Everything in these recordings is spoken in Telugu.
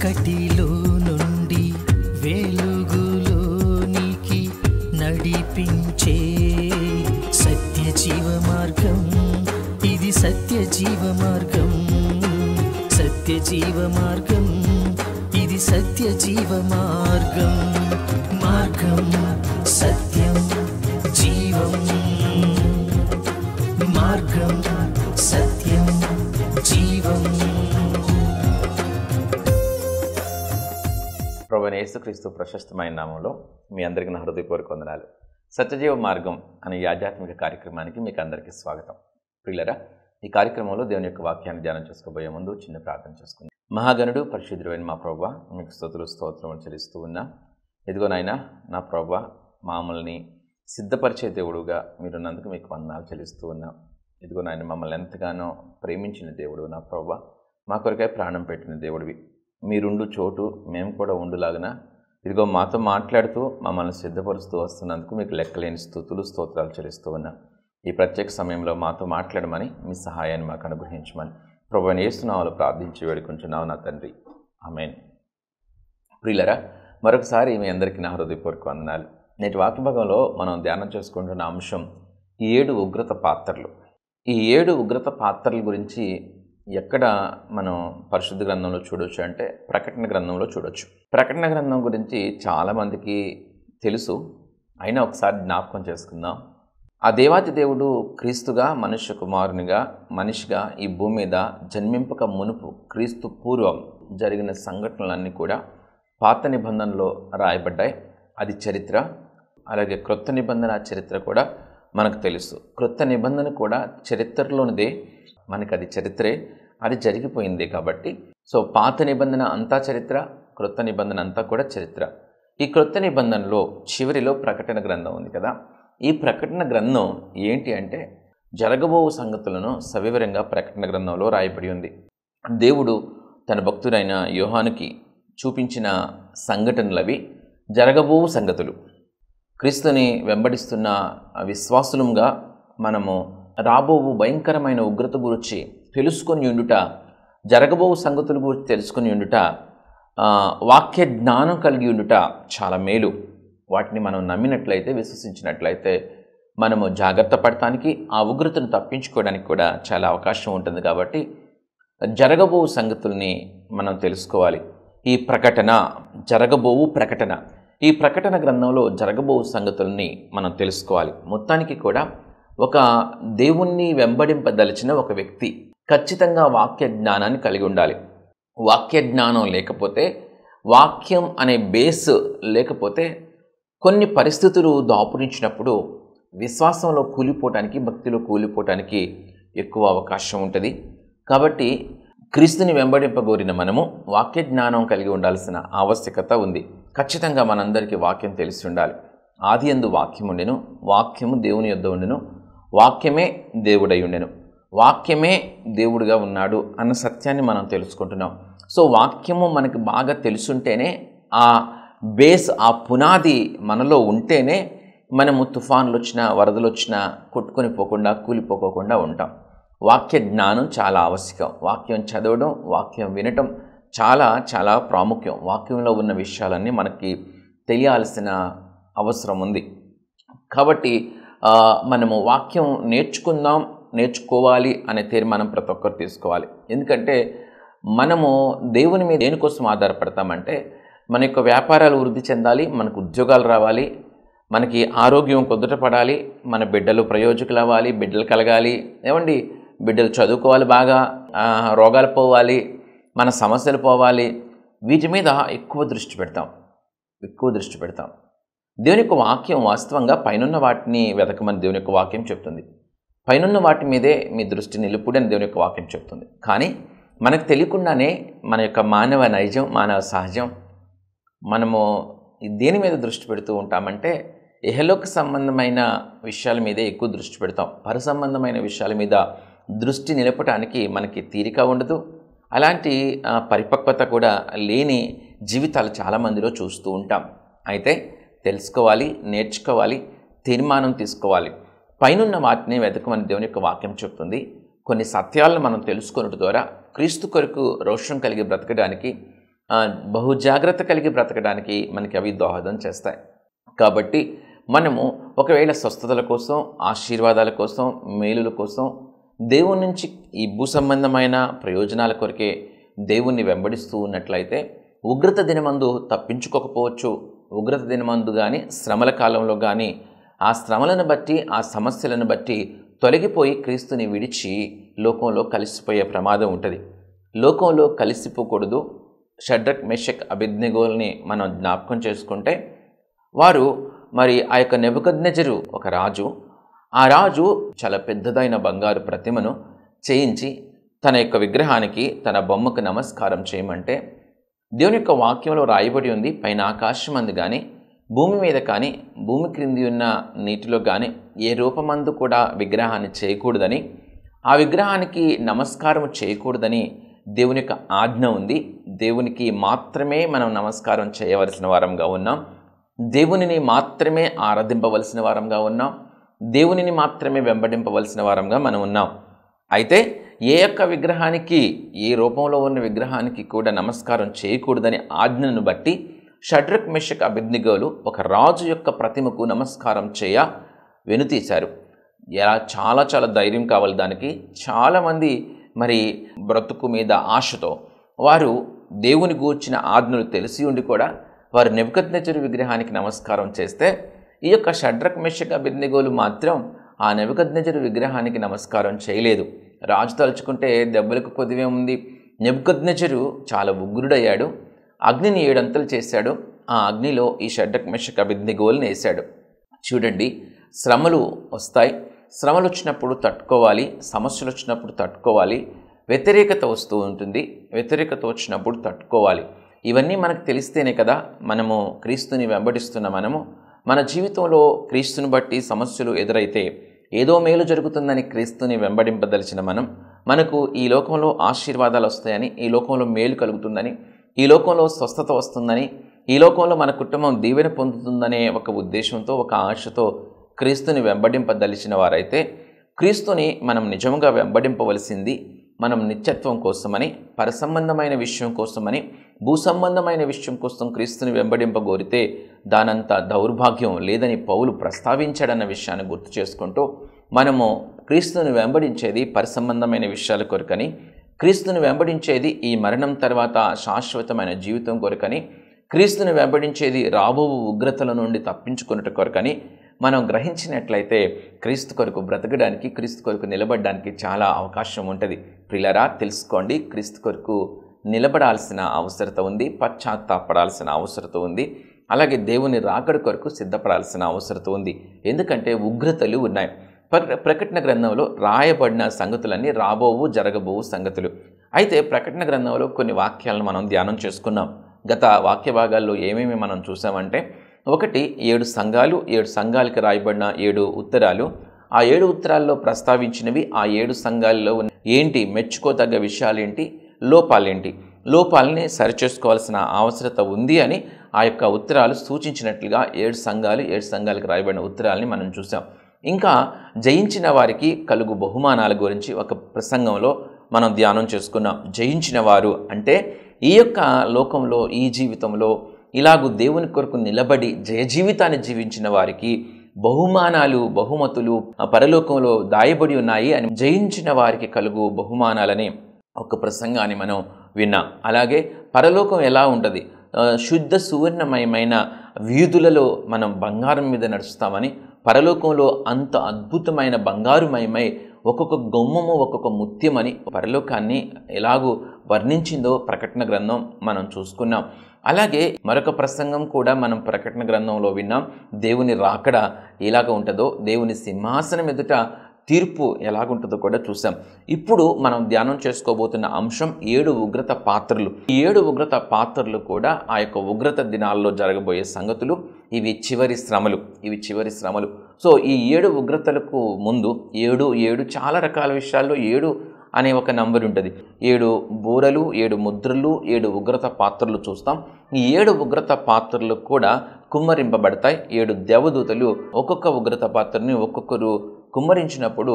చీకటిలో నుండి వెలుగులోనికి నడిపించే సత్య జీవ మార్గం, ఇది సత్య జీవ మార్గం, సత్య జీవ మార్గం, ఇది సత్య జీవ మార్గం. మార్గం సత్యం జీవం, మార్గం సత్యం జీవం. ప్రభువైన యేసుక్రీస్తు ప్రశస్తమైన నామంలో మీ అందరికీ నా హృదయపూర్వక వందనాలు. సత్యజీవ మార్గం అనే ఈ ఆధ్యాత్మిక కార్యక్రమానికి మీకు అందరికీ స్వాగతం. ప్రియులరా, ఈ కార్యక్రమంలో దేవుని యొక్క వాక్యాన్ని ధ్యానం చేసుకోబోయే ముందు చిన్న ప్రార్థన చేసుకుందాం. మహాగణుడు పరిశుద్ధుడైన మా ప్రభువా, మీకు స్తుతులు స్తోత్రములు చెల్లిస్తూ ఉన్నా. ఇదిగో నాయనా, నా ప్రభువా, మమ్మల్ని సిద్ధపరిచే దేవుడుగా మీరున్నందుకు మీకు వందనాలు చెల్లిస్తూ ఉన్నా. ఇదిగో నాయన, మమ్మల్ని ఎంతగానో ప్రేమించిన దేవుడు నా ప్రభువా, మా కొరకై ప్రాణం పెట్టిన దేవుడివి. మీరుండు చోటు మేము కూడా ఉండులాగన ఇదిగో మాతో మాట్లాడుతూ మమ్మల్ని సిద్ధపరుస్తూ వస్తున్నందుకు మీకు లెక్కలేని స్తుతులు స్తోత్రాలు చెల్లిస్తూ ఉన్నా. ఈ ప్రత్యేక సమయంలో మాతో మాట్లాడమని, మీ సహాయాన్ని మాకు అనుగ్రహించమని ప్రభువైన యేసు నామములో ప్రార్థించి వేడుకుంటున్నావు నా తండ్రి, ఆమేన్. ప్రియులరా, మరొకసారి మీ అందరికీ నా హృదయపూర్వక వందనాలు. నేటి వాక్యభాగంలో మనం ధ్యానం చేసుకుంటున్న అంశం 7 ఉగ్రత పాత్రలు. ఈ 7 ఉగ్రత పాత్రల గురించి ఎక్కడ మనం పరిశుద్ధ గ్రంథంలో చూడవచ్చు అంటే ప్రకటన గ్రంథంలో చూడవచ్చు. ప్రకటన గ్రంథం గురించి చాలామందికి తెలుసు, అయినా ఒకసారి జ్ఞాపకం చేసుకుందాం. ఆ దేవాతి దేవుడు క్రీస్తుగా మనుష్య కుమారునిగా మనిషిగా ఈ భూమి మీద జన్మింపక మునుపు క్రీస్తు పూర్వం జరిగిన సంఘటనలన్నీ కూడా పాత నిబంధనలో రాయబడ్డాయి. అది చరిత్ర. అలాగే క్రొత్త నిబంధన చరిత్ర కూడా మనకు తెలుసు. క్రొత్త నిబంధన కూడా చరిత్రలోనిదే, మనకు అది చరిత్రే, అది జరిగిపోయింది. కాబట్టి పాత నిబంధన అంతా చరిత్ర, క్రొత్త నిబంధన అంతా కూడా చరిత్ర. ఈ క్రొత్త నిబంధనలో చివరిలో ప్రకటన గ్రంథం ఉంది కదా. ఈ ప్రకటన గ్రంథం ఏంటి అంటే జరగబోవు సంగతులను సవివరంగా ప్రకటన గ్రంథంలో రాయబడి ఉంది. దేవుడు తన భక్తుడైన యోహానుకి చూపించిన సంఘటనలవి జరగబోవు సంగతులు. క్రీస్తుని వెంబడిస్తున్న విశ్వాసులంగా మనము రాబోవు భయంకరమైన ఉగ్రత గురించి తెలుసుకొని ఉండుట, జరగబోవు సంగతుల గురించి తెలుసుకొని ఉండుట, వాక్య జ్ఞానం కలిగి ఉండుట చాలా మేలు. వాటిని మనం నమ్మినట్లయితే, విశ్వసించినట్లయితే మనము జాగ్రత్త పడటానికి, ఆ ఉగ్రతను తప్పించుకోవడానికి కూడా చాలా అవకాశం ఉంటుంది. కాబట్టి జరగబోవు సంగతుల్ని మనం తెలుసుకోవాలి. ఈ ప్రకటన జరగబోవు ప్రకటన, ఈ ప్రకటన గ్రంథంలో జరగబోవు సంగతుల్ని మనం తెలుసుకోవాలి. మొత్తానికి కూడా ఒక దేవుణ్ణి వెంబడింపదలిచిన ఒక వ్యక్తి ఖచ్చితంగా వాక్య జ్ఞానాన్ని కలిగి ఉండాలి. వాక్య జ్ఞానం లేకపోతే, వాక్యం అనే బేస్ లేకపోతే కొన్ని పరిస్థితులు దాపురించినప్పుడు విశ్వాసంలో కూలిపోవటానికి, భక్తిలో కూలిపోవటానికి ఎక్కువ అవకాశం ఉంటుంది. కాబట్టి క్రీస్తుని వెంబడింపగోరిన మనము వాక్య జ్ఞానం కలిగి ఉండాల్సిన ఆవశ్యకత ఉంది. ఖచ్చితంగా మనందరికీ వాక్యం తెలిసి ఉండాలి. ఆది యందు వాక్యం ఉండెను, వాక్యము దేవుని యొద్ద ఉండెను, వాక్యమే దేవుడై ఉండెను, వాక్యమే దేవుడిగా ఉన్నాడు అన్న సత్యాన్ని మనం తెలుసుకుంటున్నాం. వాక్యము మనకి బాగా తెలుసుంటేనే, ఆ బేస్, ఆ పునాది మనలో ఉంటేనే మనము తుఫాన్లు వచ్చినా, వరదలు వచ్చినా కొట్టుకొని పోకుండా, కూలిపోకోకుండా ఉంటాం. వాక్య జ్ఞానం చాలా ఆవశ్యకం. వాక్యం చదవడం, వాక్యం వినటం చాలా చాలా ప్రాముఖ్యం. వాక్యంలో ఉన్న విషయాలన్నీ మనకి తెలియాల్సిన అవసరం ఉంది. కాబట్టి మనము వాక్యం నేర్చుకుందాం, నేర్చుకోవాలి అనే తీర్మానం ప్రతి ఒక్కరు తీసుకోవాలి. ఎందుకంటే మనము దేవుని మీద దేనికోసం ఆధారపడతామంటే, మన యొక్క వ్యాపారాలు వృద్ధి చెందాలి, మనకు ఉద్యోగాలు రావాలి, మనకి ఆరోగ్యం కుదుటపడాలి, మన బిడ్డలు ప్రయోజకులు అవ్వాలి, బిడ్డలు కలగాలి, ఏమండి, బిడ్డలు చదువుకోవాలి, బాగా రోగాలు పోవాలి, మన సమస్యలు పోవాలి. వీటి మీద ఎక్కువ దృష్టి పెడతాం. దేవుని యొక్క వాక్యం వాస్తవంగా పైనున్న వాటిని వెతకమని దేవుని యొక్క వాక్యం చెప్తుంది. పైనున్న వాటి మీదే మీ దృష్టి నిలుపుడు అని దేవుని యొక్క వాక్యం చెప్తుంది. కానీ మనకు తెలియకుండానే మన యొక్క మానవ నైజం, మానవ సహజం, మనము దేని మీద దృష్టి పెడుతూ ఉంటామంటే ఇహలోక సంబంధమైన విషయాల మీదే ఎక్కువ దృష్టి పెడతాం. పర సంబంధమైన విషయాల మీద దృష్టి నిలపటానికి మనకి తీరిక ఉండదు. అలాంటి పరిపక్వత కూడా లేని జీవితాలు చాలామందిలో చూస్తూ ఉంటాం. అయితే తెలుసుకోవాలి, నేర్చుకోవాలి, తీర్మానం తీసుకోవాలి. పైనున్న వాటిని వెతకమని దేవుని యొక్క వాక్యం చెప్తుంది. కొన్ని సత్యాలను మనం తెలుసుకొనుట ద్వారా క్రీస్తు కొరకు రోషం కలిగి బ్రతకడానికి, బహు జాగ్రత్త కలిగి బ్రతకడానికి మనకి అవి దోహదం చేస్తాయి. కాబట్టి మనము ఒకవేళ స్వస్థతల కోసం, ఆశీర్వాదాల కోసం, మేలుల కోసం దేవుని నుంచి ఈ భూ సంబంధమైన ప్రయోజనాల కొరకే దేవుణ్ణి వెంబడిస్తూ ఉన్నట్లయితే ఉగ్రత దినమందు తప్పించుకోకపోవచ్చు. ఉగ్రత దినమందు కానీ, శ్రమల కాలంలో కానీ ఆ శ్రమలను బట్టి, ఆ సమస్యలను బట్టి తొలగిపోయి క్రీస్తుని విడిచి లోకంలో కలిసిపోయే ప్రమాదం ఉంటుంది. లోకంలో కలిసిపోకూడదు. షడ్రక్, మెషక్, అబేద్నెగోల్ని మనం జ్ఞాపకం చేసుకుంటే వారు మరి ఆ యొక్క నెబుకద్నెజరు ఒక రాజు. ఆ రాజు చాలా పెద్దదైన బంగారు ప్రతిమను చేయించి తన యొక్క విగ్రహానికి, తన బొమ్మకు నమస్కారం చేయమంటే దేవుని యొక్క వాక్యంలో రాయబడి ఉంది, పైన ఆకాశం అందు కానీ, భూమి మీద కానీ, భూమి క్రింది ఉన్న నీటిలో కానీ ఏ రూపమందు కూడా విగ్రహాన్ని చేయకూడదని, ఆ విగ్రహానికి నమస్కారం చేయకూడదని దేవుని యొక్క ఆజ్ఞ ఉంది. దేవునికి మాత్రమే మనం నమస్కారం చేయవలసిన వారంగా ఉన్నాం. దేవునిని మాత్రమే ఆరాధింపవలసిన వారంగా ఉన్నాం. దేవునిని మాత్రమే వెంబడింపవలసిన వారంగా మనం ఉన్నాం. అయితే ఏ యొక్క విగ్రహానికి, ఏ రూపంలో ఉన్న విగ్రహానికి కూడా నమస్కారం చేయకూడదని ఆజ్ఞను బట్టి షడ్రక్, మెషక్, అబేద్నెగోలు ఒక రాజు యొక్క ప్రతిమకు నమస్కారం చేయ వెనుతీశారు. చాలా చాలా ధైర్యం కావాలి దానికి. చాలామంది మరి బ్రతుకు మీద ఆశతో వారు దేవుని గూర్చిన ఆజ్ఞలు తెలిసి ఉండి కూడా వారు నెబుకద్నెజరు విగ్రహానికి నమస్కారం చేస్తే, ఈ యొక్క షడ్రక్, మెషక్, అబేద్నెగోలు మాత్రం ఆ నెబుకద్నెజరు విగ్రహానికి నమస్కారం చేయలేదు. రాజు తలుచుకుంటే దెబ్బలకు కొద్దివే ఉంది. నెబుకద్నెజరు చాలా ఉగ్రుడయ్యాడు. అగ్నిని 7 అంతలు చేశాడు. ఆ అగ్నిలో ఈ షడ్రక్, మెషక్, అబేద్నెగోల్ని వేశాడు. చూడండి, శ్రమలు వస్తాయి. శ్రమలు వచ్చినప్పుడు తట్టుకోవాలి. సమస్యలు వచ్చినప్పుడు తట్టుకోవాలి. వ్యతిరేకత వస్తూ ఉంటుంది. వ్యతిరేకత వచ్చినప్పుడు తట్టుకోవాలి. ఇవన్నీ మనకు తెలిస్తేనే కదా మనము క్రీస్తుని వెంబడిస్తున్న మనము మన జీవితంలో క్రీస్తుని బట్టి సమస్యలు ఎదురైతే ఏదో మేలు జరుగుతుందని క్రీస్తుని వెంబడింపదలిచిన మనకు ఈ లోకంలో ఆశీర్వాదాలు వస్తాయని, ఈ లోకంలో మేలు కలుగుతుందని, ఈ లోకంలో స్వస్థత వస్తుందని, ఈ లోకంలో మన కుటుంబం దీవెన పొందుతుందనే ఒక ఉద్దేశంతో, ఒక ఆశతో క్రీస్తుని వెంబడింపదలిచిన వారైతే క్రీస్తుని మనం నిజంగా వెంబడింపవలసింది మనం నిత్యత్వం కోసమని, పరసంబంధమైన విషయం కోసమని, భూసంబంధమైన విషయం కోసం క్రీస్తుని వెంబడింపగోరితే దానంత దౌర్భాగ్యం లేదని పౌలు ప్రస్తావించాడన్న విషయాన్ని గుర్తు చేసుకుంటూ మనము క్రీస్తుని వెంబడించేది పరసంబంధమైన విషయాల కొరకని, క్రీస్తుని వెంబడించేది ఈ మరణం తర్వాత శాశ్వతమైన జీవితం కొరకని, క్రీస్తుని వెంబడించేది రాబో ఉగ్రతల నుండి తప్పించుకున్నట్టు కొరకని మనం గ్రహించినట్లయితే క్రీస్తు కొరకు బ్రతకడానికి, క్రీస్తు కొరకు నిలబడడానికి చాలా అవకాశం ఉంటుంది. ప్రియులారా, తెలుసుకోండి, క్రీస్తు కొరకు నిలబడాల్సిన అవసరత ఉంది. పశ్చాత్తాపడాల్సిన అవసరత ఉంది. అలాగే దేవుని రాకడ కొరకు సిద్ధపడాల్సిన అవసరత ఉంది. ఎందుకంటే ఉగ్రతలు ఉన్నాయి. ప్రకటన గ్రంథంలో రాయబడిన సంగతులన్నీ రాబోవు, జరగబోవు సంగతులు. అయితే ప్రకటన గ్రంథంలో కొన్ని వాక్యాలను మనం ధ్యానం చేసుకున్నాం. గత వాక్య భాగాల్లో ఏమేమి మనం చూసామంటే, 1 7 సంఘాలు, 7 సంఘాలకి రాయబడిన 7 ఉత్తరాలు. ఆ 7 ఉత్తరాల్లో ప్రస్తావించినవి ఆ 7 సంఘాల్లో ఏంటి, మెచ్చుకోదగ్గ విషయాలేంటి, లోపాలేంటి, లోపాలని సరిచేసుకోవాల్సిన అవసరత ఉంది అని ఆ యొక్క ఉత్తరాలు సూచించినట్లుగా 7 సంఘాలకి రాయబడిన ఉత్తరాలని మనం చూసాం. ఇంకా జయించిన వారికి కలుగు బహుమానాల గురించి ఒక ప్రసంగంలో మనం ధ్యానం చేసుకున్నాం. జయించిన వారు అంటే ఈ యొక్క లోకంలో, ఈ జీవితంలో ఇలాగూ దేవుని కొరకు నిలబడి జయ జీవితాన్ని జీవించిన వారికి బహుమానాలు, బహుమతులు పరలోకంలో దాయబడి ఉన్నాయి అని, జయించిన వారికి కలుగు బహుమానాలని ఒక ప్రసంగాన్ని మనం విన్నాం. అలాగే పరలోకం ఎలా ఉంటుంది, శుద్ధ సువర్ణమయమైన వీధులలో మనం బంగారం మీద నడుస్తామని, పరలోకంలో అంత అద్భుతమైన బంగారుమయమై ఒక్కొక్క గొమ్మము ఒక్కొక్క ముత్యమని పరలోకాన్ని ఎలాగూ వర్ణించిందో ప్రకటన గ్రంథం మనం చూసుకున్నాం. అలాగే మరొక ప్రసంగం కూడా మనం ప్రకటన గ్రంథంలో విన్నాం. దేవుని రాకడ ఎలాగ ఉంటుందో, దేవుని సింహాసనం ఎదుట తీర్పు ఎలాగుంటుందో కూడా చూసాం. ఇప్పుడు మనం ధ్యానం చేసుకోబోతున్న అంశం 7 ఉగ్రత పాత్రలు. ఈ 7 ఉగ్రత పాత్రలు కూడా ఆ యొక్క ఉగ్రత దినాల్లో జరగబోయే సంగతులు. ఇవి చివరి శ్రమలు. సో ఈ 7 ఉగ్రతలకు ముందు 7 చాలా రకాల విషయాల్లో 7 అనే ఒక నంబర్ ఉంటుంది. 7 బూరలు, 7 ముద్రలు, 7 ఉగ్రత పాత్రలు చూస్తాం. ఈ 7 ఉగ్రత పాత్రలు కూడా కుమ్మరింపబడతాయి. 7 దేవదూతలు ఒక్కొక్క ఉగ్రత పాత్రని ఒక్కొక్కరు కుమ్మరించినప్పుడు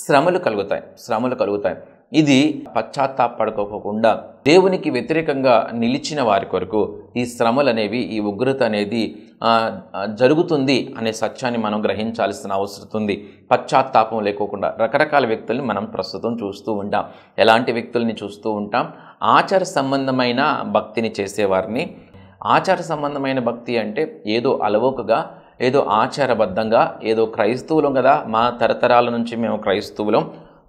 శ్రమలు కలుగుతాయి. ఇది పశ్చాత్తాపడుకోకుండా దేవునికి వ్యతిరేకంగా నిలిచిన వారి కొరకు ఈ శ్రమలు అనేవి, ఈ ఉగ్రత అనేది జరుగుతుంది అనే సత్యాన్ని మనం గ్రహించాల్సిన అవసరం ఉంది. పశ్చాత్తాపం లేకోకుండా రకరకాల వ్యక్తుల్ని మనం ప్రస్తుతం చూస్తూ ఉంటాం. ఎలాంటి వ్యక్తుల్ని చూస్తూ ఉంటాం? ఆచార సంబంధమైన భక్తిని చేసేవారిని. ఆచార సంబంధమైన భక్తి అంటే ఏదో అలవోకగా, ఏదో ఆచారబద్ధంగా, ఏదో క్రైస్తవులం కదా, మా తరతరాల నుంచి మేము క్రైస్తవులం,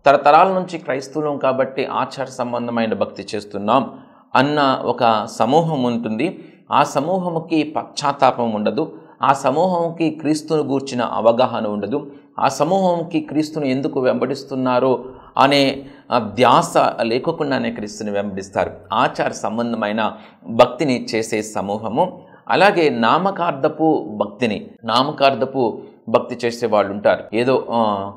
తరతరాల నుంచి క్రైస్తవులం కాబట్టి ఆచార సంబంధమైన భక్తి చేస్తున్నాం అన్న ఒక సమూహం ఉంటుంది. ఆ సమూహముకి పశ్చాత్తాపం ఉండదు. ఆ సమూహంకి క్రీస్తును గూర్చిన అవగాహన ఉండదు. ఆ సమూహంకి క్రీస్తును ఎందుకు వెంబడిస్తున్నారో అనే ధ్యాస లేకోకుండానే క్రీస్తుని వెంబడిస్తారు. ఆచార సంబంధమైన భక్తిని చేసే సమూహము. అలాగే నామకార్థపు భక్తి చేసే వాళ్ళు ఉంటారు. ఏదో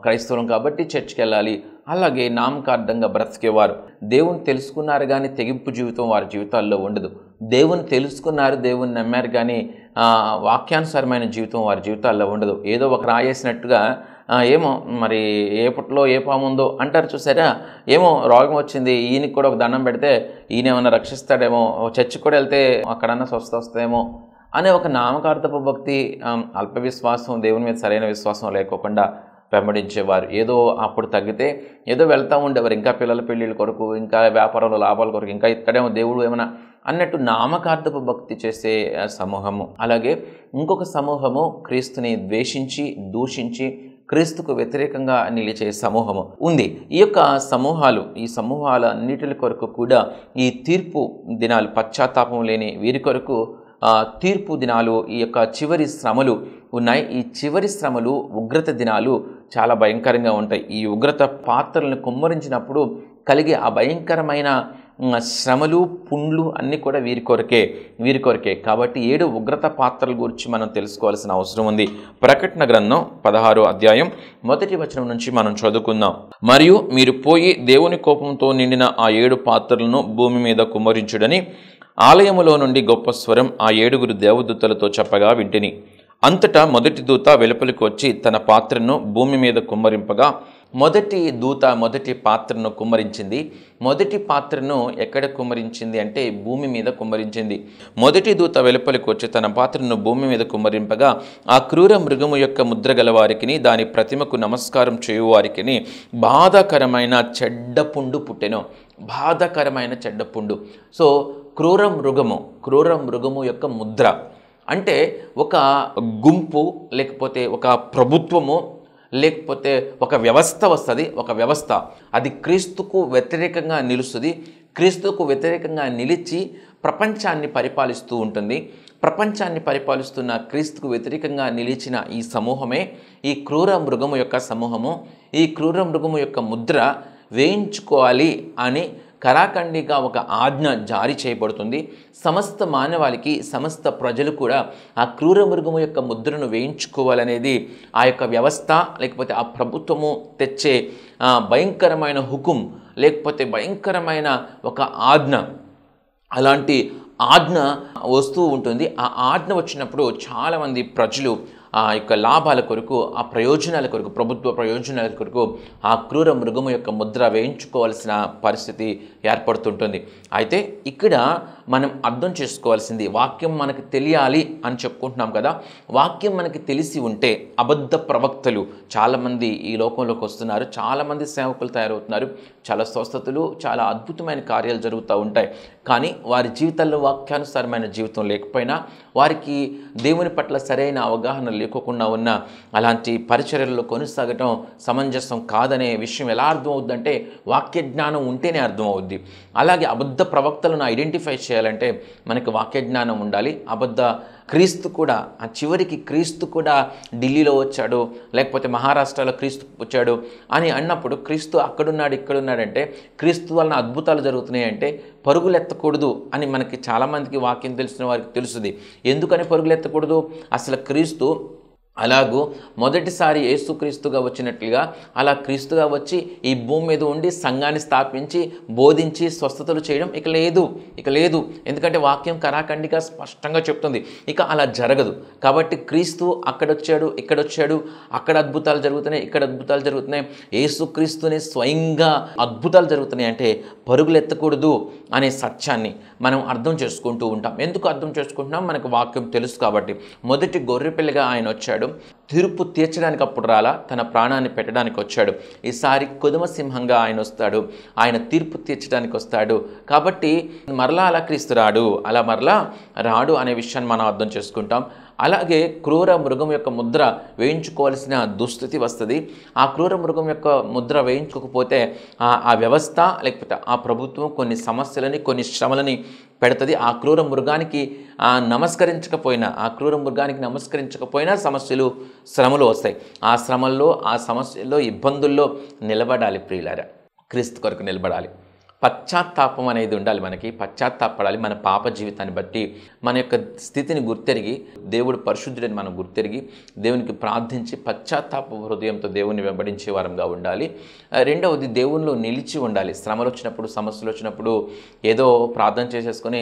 క్రైస్తవం కాబట్టి చర్చికి వెళ్ళాలి, అలాగే నామకార్థంగా బ్రతికేవారు. దేవుని తెలుసుకున్నారు కానీ తెగింపు జీవితం వారి జీవితాల్లో ఉండదు. దేవుని తెలుసుకున్నారు, దేవుని నమ్మారు కానీ వాక్యానుసారమైన జీవితం వారి జీవితాల్లో ఉండదు. ఏదో ఒక రాయేసినట్టుగా ఏమో మరి ఏపట్లో ఏ పాముందో అంటారు చూసారా, ఏమో రోగం వచ్చింది, ఈయనకి కూడా ఒక దండం పెడితే ఈయన ఏమైనా రక్షిస్తాడేమో, చర్చికి కూడా వెళ్తే అక్కడన్నా స్వస్థ వస్తుందేమో అనే ఒక నామకార్థపు భక్తి, అల్ప విశ్వాసం, దేవుని మీద సరైన విశ్వాసం లేకోకుండా వెంబడించేవారు. ఏదో అప్పుడు తగ్గితే ఏదో వెళ్తూ ఉండేవారు, ఇంకా పిల్లల పెళ్ళిళ్ళ కొరకు, ఇంకా వ్యాపారంలో లాభాల కొరకు, ఇంకా ఇక్కడేమో దేవుడు ఏమైనా అన్నట్టు నామకార్థపు భక్తి చేసే సమూహము. అలాగే ఇంకొక సమూహము క్రీస్తుని ద్వేషించి, దూషించి, క్రీస్తుకు వ్యతిరేకంగా నిలిచే సమూహము ఉంది. ఈ సమూహాలన్నిటి కొరకు కూడా ఈ తీర్పు దినాలు, పశ్చాత్తాపం లేని వీరి కొరకు తీర్పు దినాలు, ఈ యొక్క చివరి శ్రమలు ఉన్నాయి. ఈ చివరి శ్రమలు, ఉగ్రత దినాలు చాలా భయంకరంగా ఉంటాయి. ఈ ఉగ్రత పాత్రలను కుమ్మరించినప్పుడు కలిగే ఆ భయంకరమైన శ్రమలు, పుండ్లు అన్నీ కూడా వీరి కొరకే. కాబట్టి 7 ఉగ్రత పాత్రల గురించి మనం తెలుసుకోవాల్సిన అవసరం ఉంది. ప్రకటన గ్రంథం 16వ అధ్యాయం 1వ వచనం నుంచి మనం చదువుకుందాం. మరియు మీరు పోయి దేవుని కోపంతో నిండిన ఆ 7 పాత్రలను భూమి మీద కుమ్మరించుడని ఆలయములో నుండి గొప్ప స్వరం ఆ 7 దేవదూతలతో చెప్పగా వింటిని. అంతటా మొదటి దూత వెలుపలికి వచ్చి తన పాత్రను భూమి మీద కుమ్మరింపగా, మొదటి పాత్రను కుమ్మరించింది. మొదటి పాత్రను ఎక్కడ కుమ్మరించింది అంటే భూమి మీద కుమ్మరించింది. మొదటి దూత వెలుపలికి వచ్చి తన పాత్రను భూమి మీద కుమ్మరింపగా, ఆ క్రూర మృగము యొక్క ముద్ర గల వారికిని, దాని ప్రతిమకు నమస్కారం చేయువారికిని బాధాకరమైన చెడ్డపుండు పుట్టెను. బాధాకరమైన చెడ్డపుండు. సో క్రూర మృగము యొక్క ముద్ర అంటే ఒక గుంపు, లేకపోతే ఒక ప్రభుత్వము, లేకపోతే ఒక వ్యవస్థ వస్తుంది. ఒక వ్యవస్థ అది క్రీస్తుకు వ్యతిరేకంగా నిలుస్తుంది. క్రీస్తుకు వ్యతిరేకంగా నిలిచి ప్రపంచాన్ని పరిపాలిస్తూ ఉంటుంది. ప్రపంచాన్ని పరిపాలిస్తున్న క్రీస్తుకు వ్యతిరేకంగా నిలిచిన ఈ సమూహమే ఈ క్రూర మృగము యొక్క సమూహము. ఈ క్రూర మృగము యొక్క ముద్ర వేయించుకోవాలి అని కరాఖండిగా ఒక ఆజ్ఞ జారీ చేయబడుతుంది. సమస్త మానవాళికి, సమస్త ప్రజలు కూడా ఆ క్రూర మృగము యొక్క ముద్రను వేయించుకోవాలనేది ఆ యొక్క వ్యవస్థ, లేకపోతే ఆ ప్రభుత్వము తెచ్చే భయంకరమైన హుకుం, లేకపోతే భయంకరమైన ఒక ఆజ్ఞ. అలాంటి ఆజ్ఞ వస్తూ ఉంటుంది. ఆ ఆజ్ఞ వచ్చినప్పుడు చాలామంది ప్రజలు ఆ యొక్క లాభాల కొరకు, ఆ ప్రయోజనాల కొరకు, ప్రభుత్వ ప్రయోజనాల కొరకు ఆ క్రూర మృగము యొక్క ముద్ర వేయించుకోవాల్సిన పరిస్థితి ఏర్పడుతుంటుంది. అయితే ఇక్కడ మనం అర్థం చేసుకోవాల్సింది, వాక్యం మనకు తెలియాలి అని చెప్పుకుంటున్నాం కదా. వాక్యం మనకి తెలిసి ఉంటే అబద్ధ ప్రవక్తలు చాలామంది ఈ లోకంలోకి వస్తున్నారు. చాలామంది సేవకులు తయారవుతున్నారు. చాలా స్వస్థతలు, చాలా అద్భుతమైన కార్యాలు జరుగుతూ ఉంటాయి. కానీ వారి జీవితాల్లో వాక్యానుసారమైన జీవితం లేకపోయినా, వారికి దేవుని పట్ల సరైన అవగాహన లేకోకుండా ఉన్న అలాంటి పరిచర్యల్లో కొనసాగటం సమంజసం కాదనే విషయం ఎలా అర్థమవుద్దంటే వాక్య జ్ఞానం ఉంటేనే అర్థమవుద్ది. అలాగే అబద్ధ ప్రవక్తలను ఐడెంటిఫై చేయాలంటే మనకి వాక్య జ్ఞానం ఉండాలి. క్రీస్తు కూడా చివరికి క్రీస్తు కూడా ఢిల్లీలో వచ్చాడు, లేకపోతే మహారాష్ట్రలో క్రీస్తు వచ్చాడు అని అన్నప్పుడు క్రీస్తు అక్కడున్నాడు ఇక్కడున్నాడంటే, క్రీస్తు వలన అద్భుతాలు జరుగుతున్నాయి అంటే పరుగులు ఎత్తకూడదు అని మనకి చాలామందికి వాక్యం తెలిసిన వారికి తెలుస్తుంది. ఎందుకని పరుగులు ఎత్తకూడదు? అసలు క్రీస్తు అలాగూ మొదటిసారి యేసుక్రీస్తుగా వచ్చినట్లుగా అలా క్రీస్తుగా వచ్చి ఈ భూమి మీద ఉండి సంఘాన్ని స్థాపించి బోధించి స్వస్థతలు చేయడం ఇక లేదు. ఎందుకంటే వాక్యం కరాఖండిగా స్పష్టంగా చెప్తుంది. ఇక అలా జరగదు. కాబట్టి క్రీస్తు అక్కడొచ్చాడు, ఇక్కడొచ్చాడు, అక్కడ అద్భుతాలు జరుగుతున్నాయి, ఇక్కడ అద్భుతాలు జరుగుతున్నాయి. యేసుక్రీస్తునే స్వయంగా అద్భుతాలు జరుగుతున్నాయి అంటే పరుగులు ఎత్తకూడదు అనే సత్యాన్ని మనం అర్థం చేసుకుంటూ ఉంటాం. ఎందుకు అర్థం చేసుకుంటున్నాం? మనకు వాక్యం తెలుసు కాబట్టి. మొదటి గొర్రెపిల్లగా ఆయన వచ్చాడు, తీర్పు తీర్చడానికి అప్పుడు రాలా, తన ప్రాణాన్ని పెట్టడానికి వచ్చాడు. ఈసారి కొదుమ సింహంగా ఆయన వస్తాడు, ఆయన తీర్పు తీర్చడానికి వస్తాడు. కాబట్టి మరలా అలా క్రీస్తు అలా మరలా రాడు అనే విషయాన్ని మనం అర్థం చేసుకుంటాం. అలాగే క్రూర మృగం యొక్క ముద్ర వేయించుకోవాల్సిన దుస్థితి వస్తుంది. ఆ క్రూర మృగం యొక్క ముద్ర వేయించుకోకపోతే ఆ వ్యవస్థ లేకపోతే ఆ ప్రభుత్వం కొన్ని సమస్యలని, కొన్ని శ్రమలని పెడుతుంది. ఆ క్రూర మృగానికి నమస్కరించకపోయినా సమస్యలు, శ్రమలు వస్తాయి. ఆ శ్రమల్లో, ఆ సమస్యల్లో, ఇబ్బందుల్లో నిలబడాలి ప్రియులారా. క్రీస్తు కొరకు నిలబడాలి. పశ్చాత్తాపం అనేది ఉండాలి. మనకి పశ్చాత్తాపడాలి. మన పాప జీవితాన్ని బట్టి మన యొక్క స్థితిని గుర్తెరిగి, దేవుడు పరిశుద్ధుడని మనం గుర్తెరిగి దేవునికి ప్రార్థించి పశ్చాత్తాప హృదయంతో దేవుని వెంబడించే వారంగా ఉండాలి. రెండవది, దేవునిలో నిలిచి ఉండాలి. శ్రమలు వచ్చినప్పుడు, సమస్యలు వచ్చినప్పుడు ఏదో ప్రార్థన చేసేసుకొని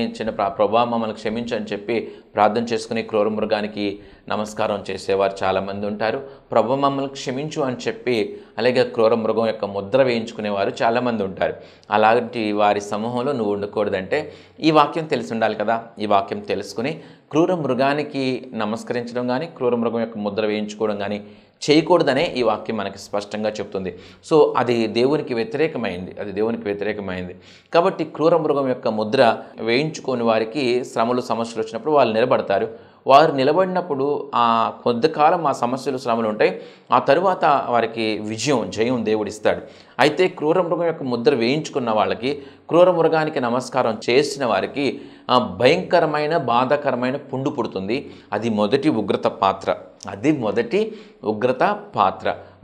ప్రభా మమ్మల్ని క్షమించు అని చెప్పి ప్రార్థన చేసుకుని క్రూర మృగానికి నమస్కారం చేసేవారు చాలామంది ఉంటారు. ప్రభు మమ్మల్ని క్షమించు అని చెప్పి అలాగే క్రూర మృగం యొక్క ముద్ర వేయించుకునేవారు చాలామంది ఉంటారు. అలాంటి వారి సమూహంలో నువ్వు ఉండకూడదంటే ఈ వాక్యం తెలిసి ఉండాలి కదా. ఈ వాక్యం తెలుసుకుని క్రూర మృగానికి నమస్కరించడం కానీ, క్రూర మృగం యొక్క ముద్ర వేయించుకోవడం కానీ చేయకూడదనే ఈ వాక్యం మనకి స్పష్టంగా చెప్తుంది. సో అది దేవునికి వ్యతిరేకమైంది. కాబట్టి క్రూర మృగం యొక్క ముద్ర వేయించుకోని వారికి శ్రమలు, సమస్యలు వచ్చినప్పుడు వాళ్ళు నిలబడతారు. వారు నిలబడినప్పుడు ఆ కొంతకాలం ఆ సమస్యలు, శ్రమలు ఉంటాయి. ఆ తరువాత వారికి జయం దేవుడిస్తాడు. అయితే క్రూర మృగం యొక్క ముద్ర వేయించుకున్న వాళ్ళకి, క్రూర మృగానికి నమస్కారం చేసిన వారికి భయంకరమైన, బాధాకరమైన పుండు పుడుతుంది. అది మొదటి ఉగ్రత పాత్ర.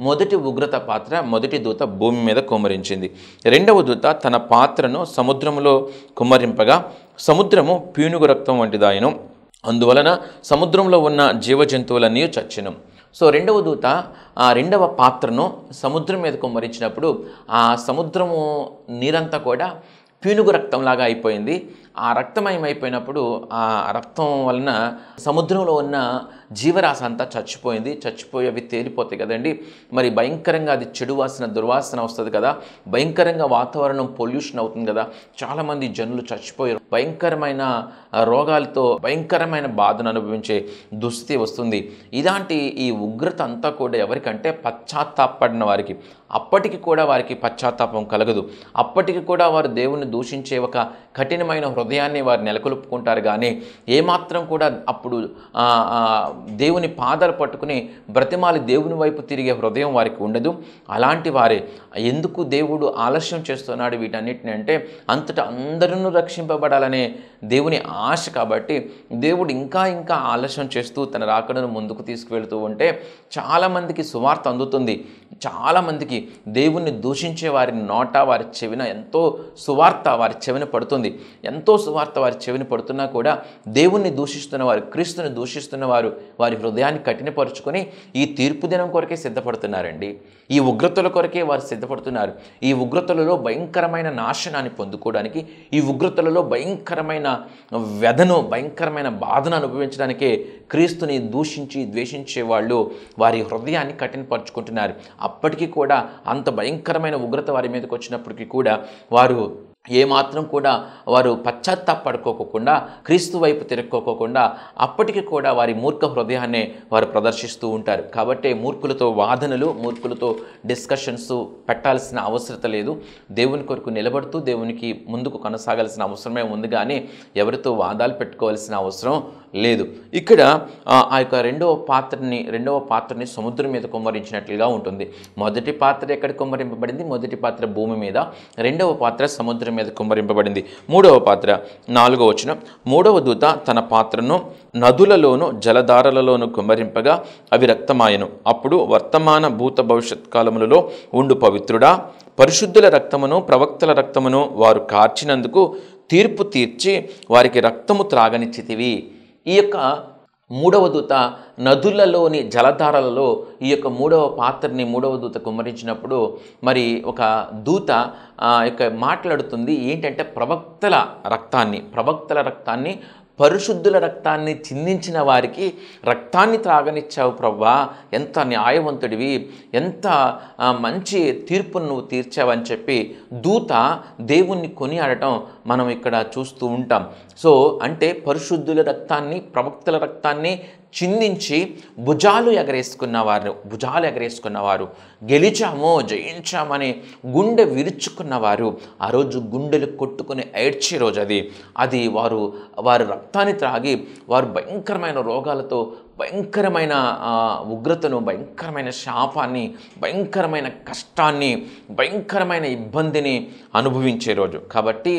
మొదటి దూత భూమి మీద కుమ్మరించింది. రెండవ దూత తన పాత్రను సముద్రంలో కుమ్మరింపగా సముద్రము పీనుగు రక్తం వంటిదాయను. అందువలన సముద్రంలో ఉన్న జీవజంతువులన్నీ చచ్చెను. సో రెండవ దూత ఆ రెండవ పాత్రను సముద్రం మీద కుమ్మరించినప్పుడు ఆ సముద్రము నీరంతా కూడా పీనుగు రక్తంలాగా అయిపోయింది. ఆ రక్తమయమైపోయినప్పుడు ఆ రక్తం వలన సముద్రంలో ఉన్న జీవరాశి అంతా చచ్చిపోయేవి తేలిపోతాయి కదండి. మరి భయంకరంగా అది చెడు వాసన, దుర్వాసన వస్తుంది కదా. భయంకరంగా వాతావరణం పొల్యూషన్ అవుతుంది కదా. చాలామంది జనులు చచ్చిపోయారు. భయంకరమైన రోగాలతో భయంకరమైన బాధను అనుభవించే దుస్థితి వస్తుంది. ఇలాంటి ఈ ఉగ్రత అంతా కూడా ఎవరికంటే పశ్చాత్తాపడిన వారికి. అప్పటికి కూడా వారికి పశ్చాత్తాపం కలగదు. అప్పటికి కూడా వారు దేవుని దూషించే ఒక కఠినమైన హృదయాన్ని వారు నెలకొల్పుకుంటారు. కానీ ఏమాత్రం కూడా అప్పుడు దేవుని పాదాలు పట్టుకుని బ్రతిమాలి దేవుని వైపు తిరిగే హృదయం వారికి ఉండదు. అలాంటి వారే ఎందుకు దేవుడు ఆలస్యం చేస్తున్నాడు వీటన్నిటిని అంటే అంతటా అందరూ రక్షింపబడాలనే దేవుని ఆశ. కాబట్టి దేవుడు ఇంకా ఆలస్యం చేస్తూ తన రాకడను ముందుకు తీసుకువెళ్తూ ఉంటే చాలామందికి సువార్త అందుతుంది. చాలామందికి దేవుణ్ణి దూషించే వారి నోట, వారి చెవిన ఎంతో సువార్త వారి చెవిన పడుతుంది. ఎంతో సువార్త వారి చెవిన పడుతున్నా కూడా దేవుణ్ణి దూషిస్తున్న వారు, క్రీస్తుని దూషిస్తున్న వారు వారి హృదయాన్ని కఠినపరుచుకొని ఈ తీర్పు దినం కొరకే సిద్ధపడుతున్నారండి. ఈ ఉగ్రతల కొరకే వారు సిద్ధపడుతున్నారు. ఈ ఉగ్రతలలో భయంకరమైన నాశనాన్ని పొందుకోవడానికి, ఈ ఉగ్రతలలో భయంకరమైన వ్యధను, భయంకరమైన బాధను అనుభవించడానికే క్రీస్తుని దూషించి ద్వేషించే వాళ్ళు వారి హృదయాన్ని కఠినపరుచుకుంటున్నారు. అప్పటికీ కూడా అంత భయంకరమైన ఉగ్రత వారి మీదకి వచ్చినప్పటికీ కూడా వారు ఏమాత్రం కూడా వారు పశ్చాత్తాపడుకోకుండా, క్రీస్తు వైపు తిరుక్కోకుండా అప్పటికి కూడా వారి మూర్ఖ హృదయాన్నే వారు ప్రదర్శిస్తూ ఉంటారు. కాబట్టి మూర్ఖులతో వాదనలు, మూర్ఖులతో డిస్కషన్స్ పెట్టాల్సిన అవసరత లేదు. దేవుని కొరకు నిలబడుతూ దేవునికి ముందుకు కొనసాగాల్సిన అవసరమే ఉంది. కానీ ఎవరితో వాదాలు పెట్టుకోవాల్సిన అవసరం లేదు. ఇక్కడ ఆ యొక్క రెండవ పాత్రని సముద్రం మీద కుమ్మరించినట్లుగా ఉంటుంది. మొదటి పాత్ర ఎక్కడ కుమ్మరింపబడింది? మొదటి పాత్ర భూమి మీద, రెండవ పాత్ర సముద్రం మీద కుమ్మరింపబడింది. మూడవ పాత్ర 4వ వచనం, మూడవ దూత తన పాత్రను నదులలోను జలధారలలోను కుమ్మరింపగా అవి రక్తమాయను. అప్పుడు వర్తమాన భూత భవిష్యత్ కాలములలో ఉండు పవిత్రుడా, పరిశుద్ధుల రక్తమును ప్రవక్తల రక్తమును వారు కార్చినందుకు తీర్పు తీర్చి వారికి రక్తము త్రాగనిచ్చితివి. ఈ యొక్క మూడవ దూత నదులలోని జలధారలలో ఈ యొక్క మూడవ పాత్రని మూడవ దూత కుమ్మరించినప్పుడు మరి ఒక దూత మాట్లాడుతుంది ఏంటంటే ప్రవక్తల రక్తాన్ని పరిశుద్ధుల రక్తాన్ని చిందించిన వారికి రక్తాన్ని త్రాగనిచ్చావు ప్రభువా, ఎంత న్యాయవంతుడివి, ఎంత మంచి తీర్పును నువ్వు తీర్చావని చెప్పి దూత దేవుణ్ణి కొనియాడటం మనం ఇక్కడ చూస్తూ ఉంటాం. సో అంటే పరిశుద్ధుల రక్తాన్ని, ప్రవక్తల రక్తాన్ని చిందించి భుజాలు ఎగరేసుకున్నవారు, గెలిచామో జయించామని గుండె విరుచుకున్నవారు, ఆ రోజు గుండెలు కొట్టుకుని ఏడ్చే రోజు అది వారు రక్తాన్ని త్రాగి వారు భయంకరమైన రోగాలతో, భయంకరమైన ఉగ్రతను, భయంకరమైన శాపాన్ని, భయంకరమైన కష్టాన్ని, భయంకరమైన ఇబ్బందిని అనుభవించే రోజు. కాబట్టి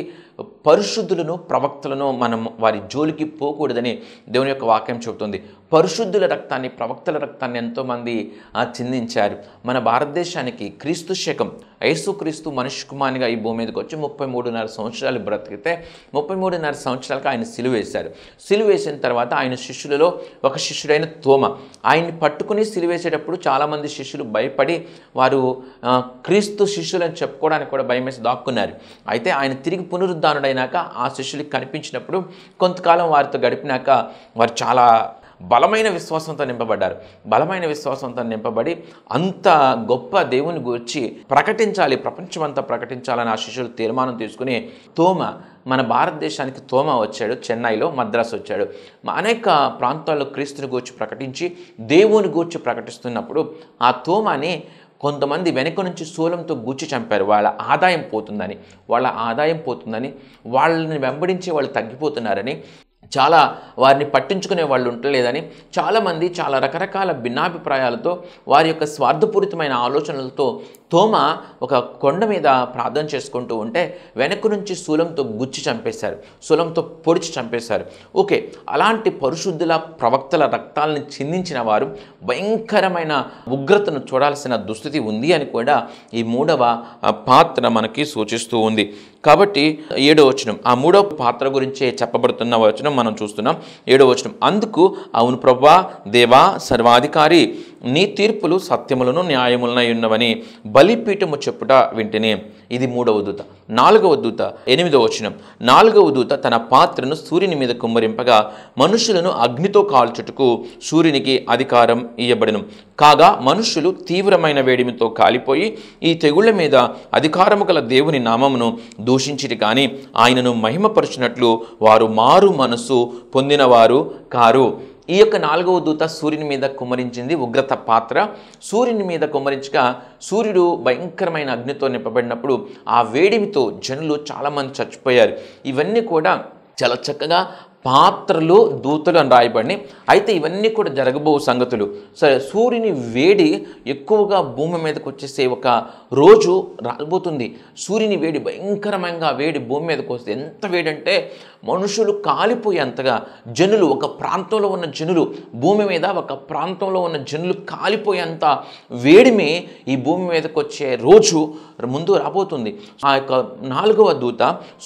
పరిశుద్ధులను, ప్రవక్తలను మనం వారి జోలికి పోకూడదని దేవుని యొక్క వాక్యం చెబుతుంది. పరిశుద్ధుల రక్తాన్ని, ప్రవక్తల రక్తాన్ని ఎంతోమంది చిందించారు. మన భారతదేశానికి క్రీస్తు శకం యేసుక్రీస్తు మనుష్య కుమారునిగా ఈ భూమి మీదకి వచ్చి 33.5 సంవత్సరాలు బ్రతికితే 33.5 సంవత్సరాలకు ఆయన సిలువేశారు. సిలువేసిన తర్వాత ఆయన శిష్యులలో ఒక శిష్యుడైన తోమ, ఆయన్ని పట్టుకుని సిలువేసేటప్పుడు చాలామంది శిష్యులు భయపడి వారు క్రీస్తు శిష్యులని చెప్పుకోవడానికి కూడా భయమేసి దాక్కున్నారు. అయితే ఆయన తిరిగి పునరుద్ధానుడైనాక ఆ శిష్యులకి కనిపించినప్పుడు కొంతకాలం వారితో గడిపినాక వారు చాలా బలమైన విశ్వాసంతో నింపబడి అంత గొప్ప దేవుని గురించి ప్రకటించాలి, ప్రపంచమంతా ప్రకటించాలని ఆ శిష్యులు తీర్మానం తీసుకుని మన భారతదేశానికి తోమ వచ్చాడు. చెన్నైలో, మద్రాసు వచ్చాడు. అనేక ప్రాంతాల్లో క్రీస్తుని గూర్చి ప్రకటించి దేవుని గూర్చి ప్రకటిస్తున్నప్పుడు ఆ తోమని కొంతమంది వెనుక నుంచి శూలంతో గుచ్చి చంపారు. వాళ్ళ ఆదాయం పోతుందని, వాళ్ళని వెంబడించే వాళ్ళు తగ్గిపోతున్నారని, చాలా వారిని పట్టించుకునే వాళ్ళు ఉండలేదని చాలామంది చాలా రకరకాల భిన్నాభిప్రాయాలతో వారి యొక్క స్వార్థపూరితమైన ఆలోచనలతో తోమ ఒక కొండ మీద ప్రార్థన చేసుకుంటూ ఉంటే వెనక నుంచి శూలంతో గుచ్చి చంపేశారు, శూలంతో పొడిచి చంపేశారు. ఓకే, అలాంటి పరిశుద్ధుల ప్రవక్తల రక్తాలను చిందించిన వారు భయంకరమైన ఉగ్రతను చూడాల్సిన దుస్థితి ఉంది అని కూడా ఈ మూడవ పాత్ర మనకి సూచిస్తూ ఉంది. కాబట్టి 7వ వచనం, ఆ మూడవ పాత్ర గురించే చెప్పబడుతున్న వచనం మనం చూస్తున్నాం. 7వ వచనం, అందుకు అవును ప్రభువా దేవా సర్వాధికారి, నీ తీర్పులు సత్యములను న్యాయములనై ఉన్నవని బలిపీఠము చెప్పుట వింటిని. ఇది 3వ దూత. 4వ దూత 8వ వచనం, 4వ దూత తన పాత్రను సూర్యుని మీద కుమ్మరింపగా మనుషులను అగ్నితో కాల్చుటకు సూర్యునికి అధికారం ఇయ్యబడెను. కాగా మనుషులు తీవ్రమైన వేడిమితో కాలిపోయి ఈ తెగుళ్ల మీద అధికారము గల దేవుని నామమును దూషించిరి కానీ ఆయనను మహిమపరచినట్లు వారు మారు మనసు పొందినవారు కారు. ఈ యొక్క 4వ దూత సూర్యుని మీద కుమ్మరించింది ఉగ్రత పాత్ర. సూర్యుని మీద కుమ్మరించగా సూర్యుడు భయంకరమైన అగ్నితో నింపబడినప్పుడు ఆ వేడిమితో జనులు చాలామంది చచ్చిపోయారు. ఇవన్నీ కూడా చాలా చక్కగా పాత్రలు, దూతలు అని రాయబడి. అయితే ఇవన్నీ కూడా జరగబో సంగతులు. సరే, సూర్యుని వేడి ఎక్కువగా భూమి మీదకి వచ్చేసే ఒక రోజు రాబోతుంది. సూర్యుని వేడి భయంకరమైన వేడి భూమి మీదకి వస్తే ఎంత వేడి అంటే మనుషులు కాలిపోయేంతగా, జనులు ఒక ప్రాంతంలో ఉన్న జనులు భూమి మీద ఒక ప్రాంతంలో ఉన్న జనులు కాలిపోయేంత వేడిమి ఈ భూమి మీదకి వచ్చే రోజు ముందు రాబోతుంది. ఆ యొక్క 4వ దూత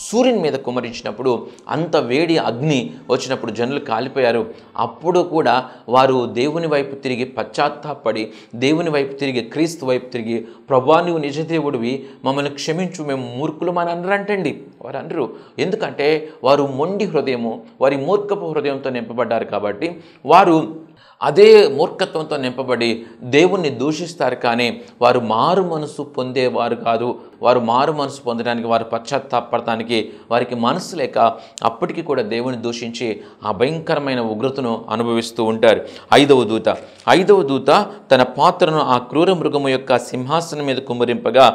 సూర్యుని మీద కుమ్మరించినప్పుడు అంత వేడి అగ్ని వచ్చినప్పుడు జనులు కాలిపోయారు. అప్పుడు కూడా వారు దేవుని వైపు తిరిగి పశ్చాత్తాపడి, దేవుని వైపు తిరిగి, క్రీస్తు వైపు తిరిగి, ప్రభువా నీవు నిజదేవుడివి, మమ్మల్ని క్షమించు, మేము మూర్ఖులమని అనరంటండి. వారు అనరు. ఎందుకంటే వారు మొండి హృదయము, వారి మూర్ఖపు హృదయంతో నింపబడ్డారు. కాబట్టి వారు అదే మూర్ఖత్వంతో నింపబడి దేవుణ్ణి దూషిస్తారు. కానీ వారు మారు మనసు పొందేవారు కాదు. వారు మారు మనసు పొందడానికి, వారు పశ్చాత్తాపడటానికి వారికి మనసు లేక అప్పటికి కూడా దేవుని దూషించి ఆ భయంకరమైన ఉగ్రతను అనుభవిస్తూ ఉంటారు. 5వ దూత తన పాత్రను ఆ క్రూర మృగము యొక్క సింహాసనం మీద కుమ్మరింపగా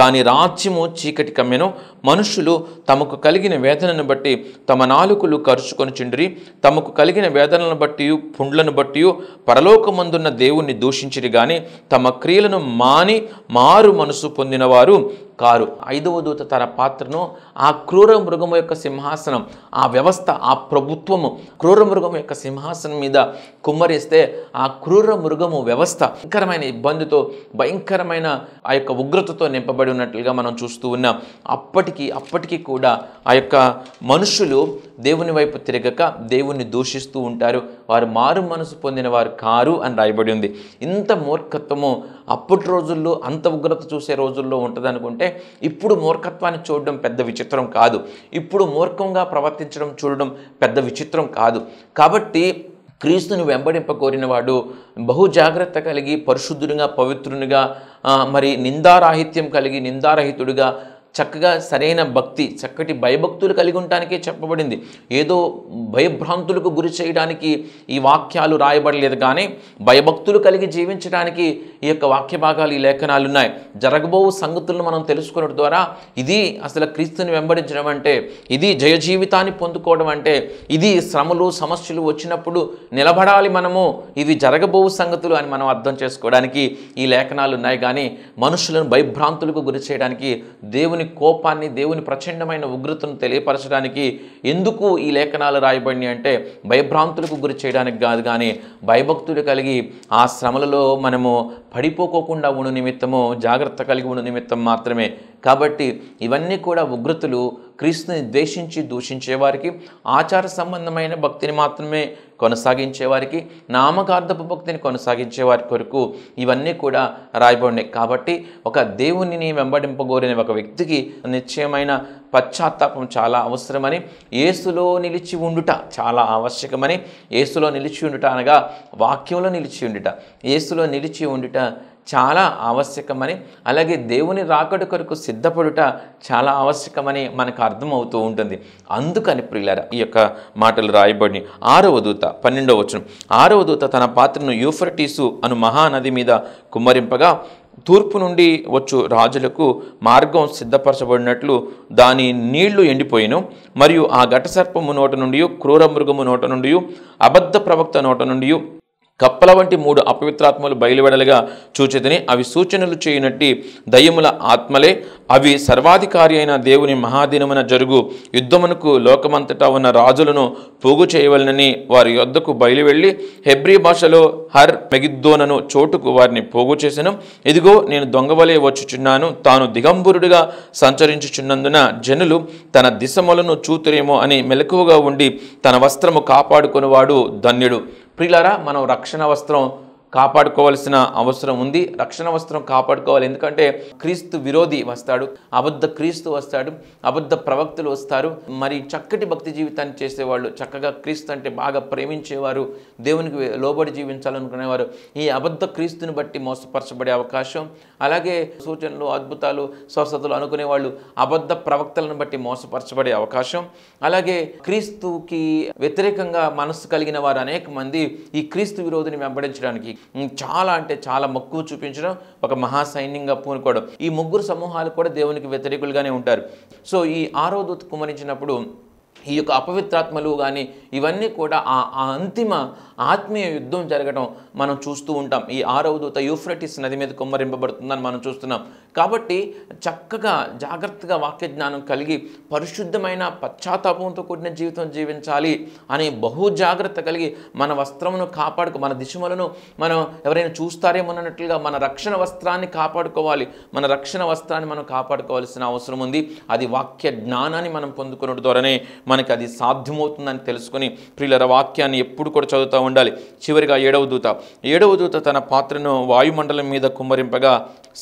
దాని రాజ్యము చీకటి కమ్మెను. మనుషులు తమకు కలిగిన వేదనను బట్టి తమ నాలుకలు కరుచుకొని చిండ్రి, తమకు కలిగిన వేదనలను బట్టి పుండ్లను బట్టి పరలోకమందున్న దేవుణ్ణి దూషించిరి గాని తమ క్రియలను మాని మారు మనసు పొందిన వారు కారు. 5వ దూత తన పాత్రను ఆ క్రూర మృగము యొక్క సింహాసనం, ఆ వ్యవస్థ, ఆ ప్రభుత్వము క్రూర మృగము యొక్క సింహాసనం మీద కుమ్మరిస్తే ఆ క్రూర మృగము వ్యవస్థ భయంకరమైన ఇబ్బందితో, భయంకరమైన ఆ యొక్క ఉగ్రతతో నింపబడి ఉన్నట్లుగా మనం చూస్తూ ఉన్నాం. అప్పటికీ కూడా ఆ యొక్క మనుషులు దేవుని వైపు తిరగక దేవుణ్ణి దూషిస్తూ ఉంటారు. వారు మారు మనసు పొందిన వారు కారు అని రాయబడి ఉంది. ఇంత మూర్ఖత్వము అప్పటి రోజుల్లో, అంత ఉగ్రత చూసే రోజుల్లో ఉంటుంది అనుకుంటే ఇప్పుడు మూర్ఖత్వాన్ని చూడడం పెద్ద విచిత్రం కాదు. ఇప్పుడు మూర్ఖంగా ప్రవర్తించడం చూడడం పెద్ద విచిత్రం కాదు. కాబట్టి క్రీస్తుని వెంబడింపకోరిన వాడు బహు జాగ్రత్త కలిగి, పరిశుద్ధునిగా, పవిత్రునిగా, మరి నిందారాహిత్యం కలిగి, నిందారహితుడిగా, చక్కగా సరైన భక్తి, చక్కటి భయభక్తులు కలిగి ఉండటానికే చెప్పబడింది. ఏదో భయభ్రాంతులకు గురి చేయడానికి ఈ వాక్యాలు రాయబడలేదు, కానీ భయభక్తులు కలిగి జీవించడానికి ఈ యొక్క వాక్య భాగాలు, ఈ లేఖనాలు ఉన్నాయి. జరగబో సంగతులను మనం తెలుసుకోవడం ద్వారా ఇది అసలు క్రీస్తుని వెంబడించడం అంటే, ఇది జయ జీవితాన్ని పొందుకోవడం అంటే, ఇది శ్రమలు సమస్యలు వచ్చినప్పుడు నిలబడాలి మనము, ఇవి జరగబో సంగతులు అని మనం అర్థం చేసుకోవడానికి ఈ లేఖనాలు ఉన్నాయి. కానీ మనుషులను భయభ్రాంతులకు గురి చేయడానికి, దేవుని కోపాన్ని, దేవుని ప్రచండమైన ఉగ్రతను తెలియపరచడానికి ఎందుకు ఈ లేఖనాలు రాయబడినాయి అంటే భయభ్రాంతులకు గురి చేయడానికి కాదు, కానీ భయభక్తులు కలిగి ఆ శ్రమలలో మనము పడిపోకోకుండా ఉండు నిమిత్తము, జాగ్రత్త కలిగి ఉండు నిమిత్తం మాత్రమే. కాబట్టి ఇవన్నీ కూడా ఉగ్రతలు క్రీస్తుని ద్వేషించి దూషించేవారికి, ఆచార సంబంధమైన భక్తిని మాత్రమే కొనసాగించేవారికి, నామకార్థపు భక్తిని కొనసాగించేవారి కొరకు ఇవన్నీ కూడా రాయబడినాయి. కాబట్టి ఒక దేవునిని వెంబడింపగోరిన ఒక వ్యక్తికి నిశ్చయమైన పశ్చాత్తాపం చాలా అవసరమని, యేసులో నిలిచి ఉండుట చాలా ఆవశ్యకమని, యేసులో నిలిచి ఉండుట అనగా వాక్యంలో నిలిచి ఉండుట, యేసులో నిలిచి ఉండుట చాలా ఆవశ్యకమని, అలాగే దేవుని రాకడ కొరకు సిద్ధపడుట చాలా ఆవశ్యకమని మనకు అర్థమవుతూ ఉంటుంది. అందుకని ప్రియులారా ఈ యొక్క మాటలు రాయబడి 6వ దూత 12వ వచనం, 6వ దూత తన పాత్రను యూఫ్రటీసు అను మహానది మీద కుమ్మరింపగా తూర్పు నుండి వచ్చు రాజులకు మార్గం సిద్ధపరచబడినట్లు దాని నీళ్లు ఎండిపోయిను. మరియు ఆ ఘటసర్పము నోట నుండి, క్రూర మృగము నోట నుండి, అబద్ధ ప్రవక్త నోట నుండి కప్పల వంటి 3 అపవిత్రాత్మలు బయలువెడలుగా చూచెదని. అవి సూచనలు చేయనట్టి దయ్యముల ఆత్మలే. అవి సర్వాధికారి అయిన దేవుని మహాదినమున జరుగు యుద్ధమునకు లోకమంతటా ఉన్న రాజులను పోగు చేయవలనని వారి యొద్దకు బయలువెళ్ళి హెబ్రీ భాషలో హర్ మెగిద్దోనను చోటుకు వారిని పోగు చేసెను. ఇదిగో నేను దొంగవలే వచ్చుచున్నాను, తాను దిగంబరుడిగా సంచరించుచున్నందున జనులు తన దిశములను చూతురేమో అని మెలకువగా ఉండి తన వస్త్రము కాపాడుకునేవాడు ధన్యుడు. ప్రియులారా, మనం రక్షణ వస్త్రం కాపాడుకోవాల్సిన అవసరం ఉంది. రక్షణ వస్త్రం కాపాడుకోవాలి. ఎందుకంటే క్రీస్తు విరోధి వస్తాడు, అబద్ధ క్రీస్తు వస్తాడు, అబద్ధ ప్రవక్తలు వస్తారు. మరి చక్కటి భక్తి జీవితాన్ని చేసేవాళ్ళు, చక్కగా క్రీస్తు అంటే బాగా ప్రేమించేవారు, దేవునికి లోబడి జీవించాలనుకునేవారు ఈ అబద్ధ క్రీస్తుని బట్టి మోసపరచబడే అవకాశం, అలాగే సూచనలు, అద్భుతాలు, స్వస్థతలు అనుకునేవాళ్ళు అబద్ధ ప్రవక్తలను బట్టి మోసపరచబడే అవకాశం, అలాగే క్రీస్తుకి వ్యతిరేకంగా మనస్సు కలిగిన వారు అనేక మంది ఈ క్రీస్తు విరోధిని వెంబడించడానికి చాలా అంటే చాలా మక్కువ చూపించడం, ఒక మహాసైన్యంగా పూనుకోవడం. ఈ 3 సమూహాలు కూడా దేవునికి వ్యతిరేకులుగానే ఉంటారు. సో ఈ 6వ దూత కుమ్మరించినప్పుడు ఈ యొక్క అపవిత్రాత్మలు కానీ ఇవన్నీ కూడా ఆ అంతిమ ఆత్మీయ యుద్ధం జరగడం మనం చూస్తూ ఉంటాం. ఈ 6వ దూత యూఫ్రటీస్ నది మీద కుమ్మరింపబడుతుందని మనం చూస్తున్నాం. కాబట్టి చక్కగా జాగ్రత్తగా వాక్య జ్ఞానం కలిగి పరిశుద్ధమైన పశ్చాత్తాపంతో కూడిన జీవితం జీవించాలి అని బహు జాగ్రత్త కలిగి మన వస్త్రమును కాపాడుకో, మన దిశములను మనం ఎవరైనా చూస్తారేమోనన్నట్లుగా మన రక్షణ వస్త్రాన్ని కాపాడుకోవాలి. మన రక్షణ వస్త్రాన్ని మనం కాపాడుకోవాల్సిన అవసరం ఉంది. అది వాక్య జ్ఞానాన్ని మనం పొందుకున్న ద్వారానే మనకి అది సాధ్యమవుతుందని తెలుసుకొని ప్రియుల వాక్యాన్ని ఎప్పుడు కూడా చదువుతూ ఉండాలి. చివరిగా 7వ దూత తన పాత్రను వాయుమండలం మీద కుమ్మరింపగా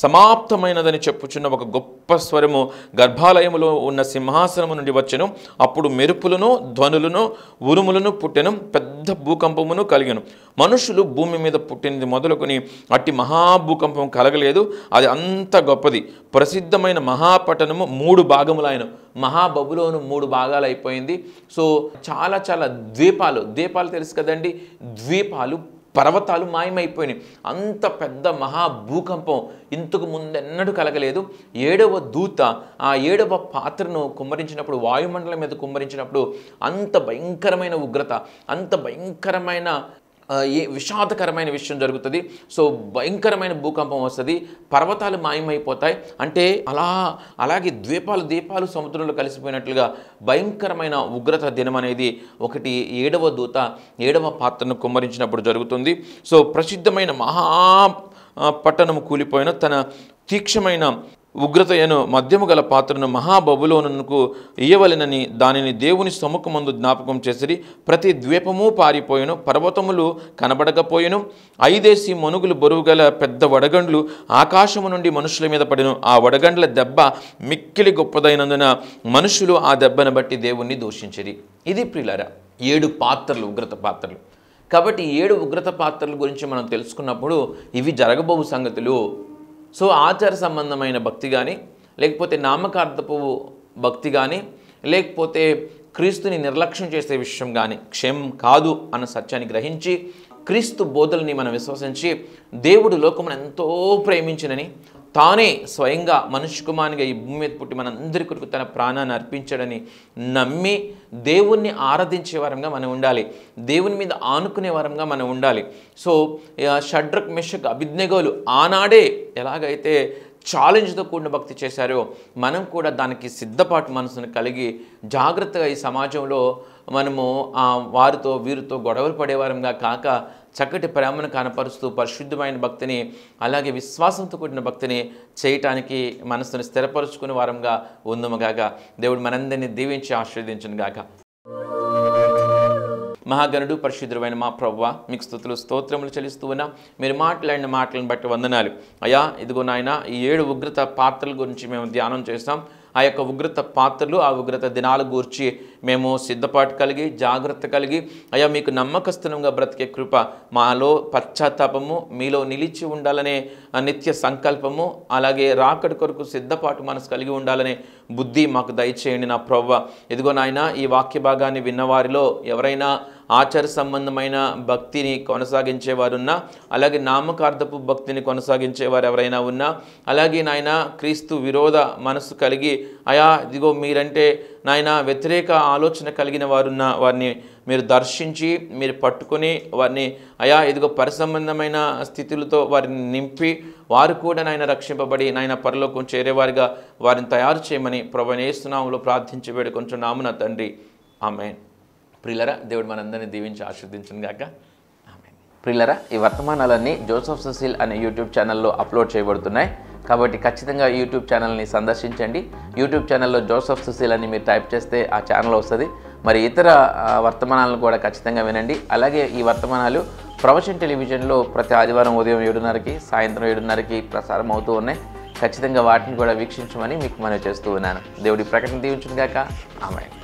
సమాప్తమైనదని చెప్పుచున్న ఒక గొప్ప స్వరము గర్భాలయములో ఉన్న సింహాసనము నుండి వచ్చెను. అప్పుడు మెరుపులను, ధ్వనులను, ఉరుములను పుట్టెను, పెద్ద భూకంపమును కలిగెను. మనుషులు భూమి మీద పుట్టినది మొదలుకొని అట్టి మహాభూకంపం కలగలేదు. అది అంత గొప్పది. ప్రసిద్ధమైన మహాపట్టణము 3 భాగములైన మహాబబులోను 3 భాగాలు అయిపోయింది. సో చాలా చాలా ద్వీపాలు తెలుసు కదండి, ద్వీపాలు, పర్వతాలు మాయమైపోయినాయి. అంత పెద్ద మహాభూకంపం ఇంతకు ముందెన్నడూ కలగలేదు. 7వ దూత ఆ 7వ పాత్రను కుమ్మరించినప్పుడు, వాయుమండలం మీద కుమ్మరించినప్పుడు అంత భయంకరమైన ఉగ్రత, అంత భయంకరమైన విషాదకరమైన విషయం జరుగుతుంది. సో భయంకరమైన భూకంపం వస్తుంది, పర్వతాలు మాయమైపోతాయి. అంటే అలాగే దీపాలు సముద్రంలో కలిసిపోయినట్లుగా భయంకరమైన ఉగ్రత దినం అనేది ఒకటి 7వ దూత 7వ పాత్రను కుమ్మరించినప్పుడు జరుగుతుంది. సో ప్రసిద్ధమైన పట్టణము కూలిపోయిన తన తీక్షమైన ఉగ్రతయను మధ్యము గల పాత్రను మహాబబులోనుకు ఇయ్యవలెనని దానిని దేవుని సముఖమందు జ్ఞాపకం చేసిరి. ప్రతి ద్వీపము పారిపోయెను, పర్వతములు కనబడకపోయెను. 5 మనుగులు బరువు గల పెద్ద వడగండ్లు ఆకాశము నుండి మనుషుల మీద పడెను. ఆ వడగండ్ల దెబ్బ మిక్కిలి గొప్పదైనందున మనుషులు ఆ దెబ్బను బట్టి దేవుణ్ణి దూషించిరి. ఇది ప్రియులారా 7 పాత్రలు, ఉగ్రత పాత్రలు. కాబట్టి 7 ఉగ్రత పాత్రల గురించి మనం తెలుసుకున్నప్పుడు ఇవి జరగబోవు సంగతులు. సో ఆచార సంబంధమైన భక్తి కానీ, లేకపోతే నామకార్థపు భక్తి కానీ, లేకపోతే క్రీస్తుని నిర్లక్ష్యం చేసే విషయం కానీ క్షేమం కాదు అన్న సత్యాన్ని గ్రహించి క్రీస్తు బోధల్ని మనం విశ్వసించి దేవుడు లోకమును ఎంతో ప్రేమించినని, తానే స్వయంగా మనుష్య కుమారునిగా ఈ భూమి మీద పుట్టి మనందరి కొరకు తన ప్రాణాన్ని అర్పించాడని నమ్మి దేవుణ్ణి ఆరాధించే వారంగా మనం ఉండాలి, దేవుని మీద ఆనుకునే వారంగా మనం ఉండాలి. సో షడ్రక్ మెషక్ అబేద్నెగోలు ఆనాడే ఎలాగైతే ఛాలెంజ్తో కూడిన భక్తి చేశారో మనం కూడా దానికి సిద్ధపాటు మనసును కలిగి జాగ్రత్తగా ఈ సమాజంలో మనము వారితో వీరితో గొడవలు పడేవారంగా కాక చక్కటి ప్రేమను కనపరుస్తూ పరిశుద్ధమైన భక్తిని, అలాగే విశ్వాసంతో కూడిన భక్తిని చేయటానికి మనసును స్థిరపరుచుకునే వారంగా ఉందముగాక. దేవుడు మనందరినీ దీవించి ఆశీర్వదించును గాక. మహాగణుడు పరిశుద్ధుడైన మా ప్రభువా, మీకు స్తుతులు స్తోత్రములు చెల్లిస్తూ ఉన్నా. మీరు మాట్లాడిన మాటలను బట్టి వందనాలు అయ్యా. ఇదిగో నాయన, ఈ 7 ఉగ్రత పాత్రల గురించి మేము ధ్యానం చేస్తాం. ఆ యొక్క ఉగ్రత పాత్రలు, ఆ ఉగ్రత దినాల గురించి మేము సిద్ధపాటు కలిగి జాగ్రత్త కలిగి అయ్యా మీకు నమ్మకస్తునంగా బ్రతికే కృప, మాలో పశ్చాత్తాపము, మీలో నిలిచి ఉండాలనే నిత్య సంకల్పము, అలాగే రాకడి కొరకు సిద్ధపాటు మనసు కలిగి ఉండాలనే బుద్ధి మాకు దయచేయండి నా ప్రభువా. ఇదిగో నాయన, ఈ వాక్య భాగాన్ని విన్నవారిలో ఎవరైనా ఆచార సంబంధమైన భక్తిని కొనసాగించేవారున్నా, అలాగే నామకార్థపు భక్తిని కొనసాగించేవారు ఎవరైనా ఉన్నా, అలాగే నాయన క్రీస్తు విరోధ మనసు కలిగి అయా ఇదిగో మీరంటే నాయన వ్యతిరేక ఆలోచన కలిగిన వారున్నా వారిని మీరు దర్శించి మీరు పట్టుకొని వారిని అయా ఇదిగో పరిసంబంధమైన స్థితులతో వారిని నింపి వారు కూడా నాయన రక్షింపబడి నాయన పరలోకం చేరేవారిగా వారిని తయారు చేయమని ప్రభువైన యేసు నామములో ప్రార్థించి వేడుకొంచున్నాము నా తండ్రి, ఆమేన్. ప్రియులరా, దేవుడు మనందరినీ దీవించి ఆశీర్వదించును గాక. ఆమేన్. ప్రియులరా, ఈ వర్తమానాలన్నీ జోసెఫ్ సుశీల్ అనే యూట్యూబ్ ఛానల్లో అప్లోడ్ చేయబడుతున్నాయి. కాబట్టి ఖచ్చితంగా యూట్యూబ్ ఛానల్ని సందర్శించండి. యూట్యూబ్ ఛానల్లో జోసెఫ్ సుశీల్ అని మీరు టైప్ చేస్తే ఆ ఛానల్ వస్తుంది. మరి ఇతర వర్తమానాలను కూడా ఖచ్చితంగా వినండి. అలాగే ఈ వర్తమానాలు ప్రవచన్ టెలివిజన్లో ప్రతి ఆదివారం ఉదయం 7:30కి, సాయంత్రం 7:30కి ప్రసారం అవుతూ ఉన్నాయి. ఖచ్చితంగా వాటిని కూడా వీక్షించమని మీకు మనవి చేస్తూ ఉన్నాను. దేవుడి ప్రకటన దీవించును గాక. ఆమేన్.